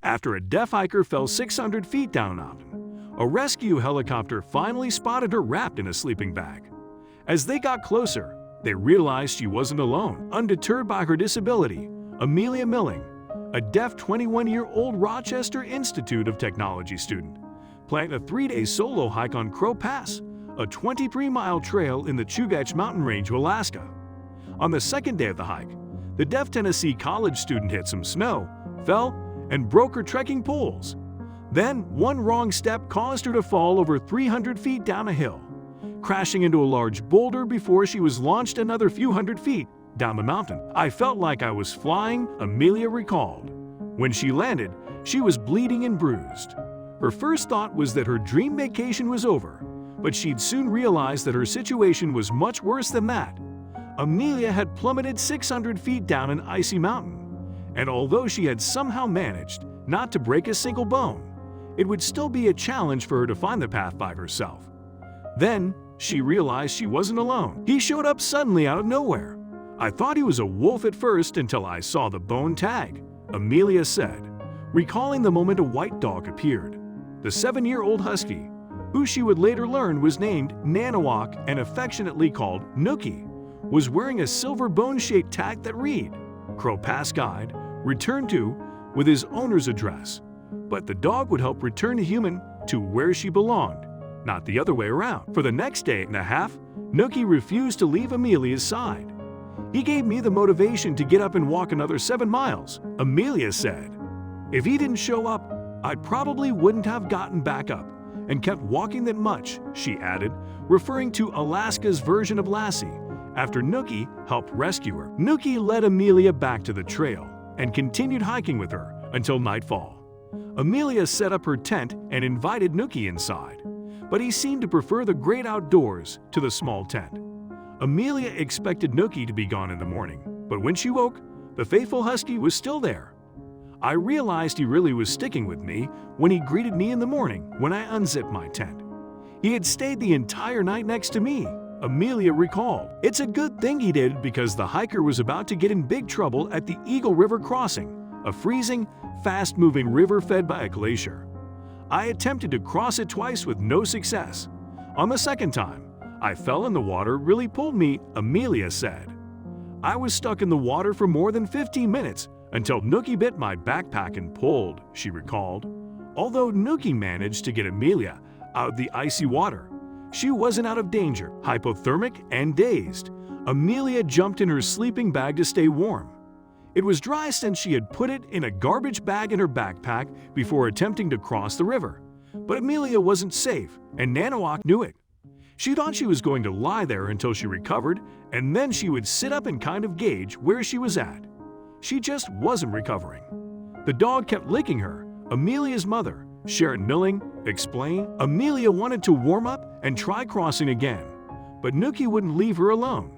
After a deaf hiker fell 600 feet down a mountain, a rescue helicopter finally spotted her wrapped in a sleeping bag. As they got closer, they realized she wasn't alone. Undeterred by her disability, Amelia Milling, a deaf 21-year-old Rochester Institute of Technology student, planned a 3-day solo hike on Crow Pass, a 23-mile trail in the Chugach mountain range of Alaska. On the second day of the hike, the deaf Tennessee college student hit some snow, fell, and broke her trekking poles. Then, one wrong step caused her to fall over 300 feet down a hill, crashing into a large boulder before she was launched another few hundred feet down the mountain. "I felt like I was flying," Amelia recalled. When she landed, she was bleeding and bruised. Her first thought was that her dream vacation was over, but she'd soon realized that her situation was much worse than that. Amelia had plummeted 600 feet down an icy mountain, and although she had somehow managed not to break a single bone, it would still be a challenge for her to find the path by herself. Then, she realized she wasn't alone. "He showed up suddenly out of nowhere. I thought he was a wolf at first until I saw the bone tag," Amelia said, recalling the moment a white dog appeared. The 7-year-old husky, who she would later learn was named Nanawak and affectionately called Nookie, was wearing a silver bone-shaped tag that read, "Crow Pass Guide, returned to," with his owner's address. But the dog would help return the human to where she belonged, not the other way around. For the next day and a half, Nookie refused to leave Amelia's side. "He gave me the motivation to get up and walk another 7 miles, Amelia said. "If he didn't show up, I probably wouldn't have gotten back up and kept walking that much," she added, referring to Alaska's version of Lassie, after Nookie helped rescue her. Nookie led Amelia back to the trail and continued hiking with her until nightfall. Amelia set up her tent and invited Nookie inside, but he seemed to prefer the great outdoors to the small tent. Amelia expected Nookie to be gone in the morning, but when she woke, the faithful husky was still there. "I realized he really was sticking with me when he greeted me in the morning when I unzipped my tent. He had stayed the entire night next to me," Amelia recalled. "It's a good thing he did because the hiker was about to get in big trouble at the Eagle River Crossing, a freezing, fast-moving river fed by a glacier. I attempted to cross it twice with no success. On the second time, I fell and the water really pulled me," Amelia said. "I was stuck in the water for more than 15 minutes until Nookie bit my backpack and pulled," she recalled. Although Nookie managed to get Amelia out of the icy water, she wasn't out of danger. Hypothermic and dazed, Amelia jumped in her sleeping bag to stay warm. It was dry since she had put it in a garbage bag in her backpack before attempting to cross the river. But Amelia wasn't safe, and Nanawak knew it. She thought she was going to lie there until she recovered, and then she would sit up and kind of gauge where she was at. She just wasn't recovering. The dog kept licking her, Amelia's mother, Sharon Milling, explained. Amelia wanted to warm up and try crossing again, but Nookie wouldn't leave her alone.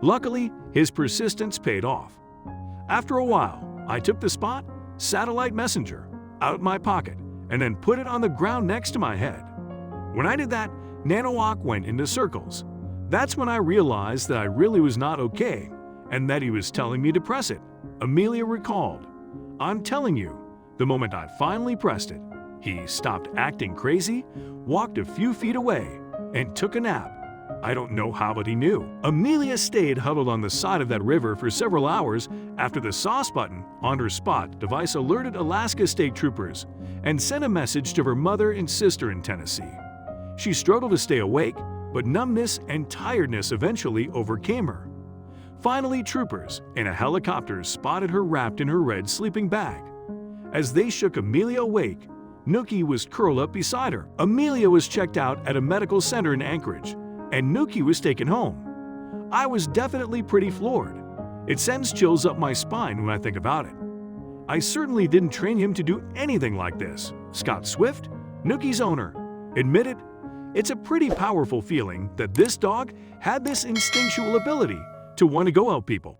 Luckily, his persistence paid off. "After a while, I took the spot, satellite messenger, out of my pocket and then put it on the ground next to my head. When I did that, Nanawak went into circles. That's when I realized that I really was not okay and that he was telling me to press it," Amelia recalled. "I'm telling you, the moment I finally pressed it, he stopped acting crazy, walked a few feet away, and took a nap. I don't know how, but he knew." Amelia stayed huddled on the side of that river for several hours after the sauce button on her spot device alerted Alaska State Troopers and sent a message to her mother and sister in Tennessee. She struggled to stay awake, but numbness and tiredness eventually overcame her. Finally, troopers in a helicopter spotted her wrapped in her red sleeping bag. As they shook Amelia awake, Nookie was curled up beside her. Amelia was checked out at a medical center in Anchorage, and Nookie was taken home. "I was definitely pretty floored. It sends chills up my spine when I think about it. I certainly didn't train him to do anything like this," Scott Swift, Nookie's owner, admitted. "It's a pretty powerful feeling that this dog had this instinctual ability to want to go help people."